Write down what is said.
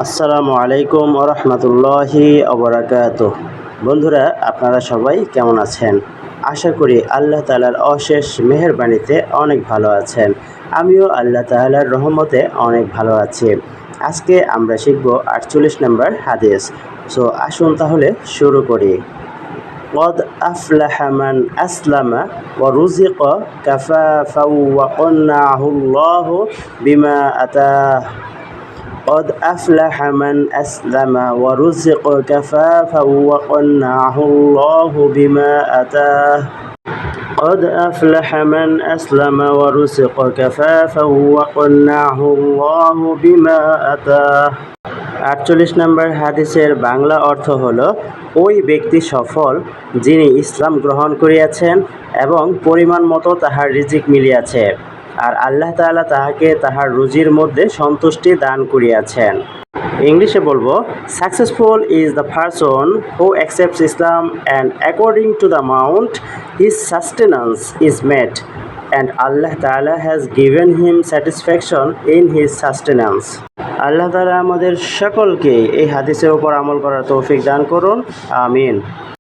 আসসালামু আলাইকুম ওরহমতুল্লাহি ওবরাকাতুহ। বন্ধুরা, আপনারা সবাই কেমন আছেন? আশা করি আল্লাহ তাআলার অশেষ মেহেরবানিতে অনেক ভালো আছেন। আমিও আল্লাহ তাআলার রহমতে অনেক ভালো আছি। আজকে আমরা শিখব 48 নম্বর হাদিস। আসুন তাহলে শুরু করি। قد أفلح من أسلم ورزق كفافا وقنعه الله بما أتاه قد أفلح من أسلم ورزق كفافا وقنعه الله بما أتاه قد أفلح من أسلم ورزق كفافا وقنعه الله بما أتاه 48 নম্বর হাদিসের বাংলা অর্থ হলো, ওই ব্যক্তি সফল যিনি ইসলাম গ্রহণ করিয়াছেন এবং পরিমাণ মতো তাহার রিজিক মিলিয়াছে, আর আল্লাহ তাআলা তাহাকে তাহার রুজির মধ্যে সন্তুষ্টি দান করিয়াছেন। ইংলিশে বলবো, successful is the person who accepts Islam and according to the amount his sustenance is met and Allah Ta'ala has given him satisfaction in his sustenance. আল্লাহ তাআলা আমাদের সকলকে এই হাদিসের উপর আমল করার তৌফিক দান করুন। আমিন।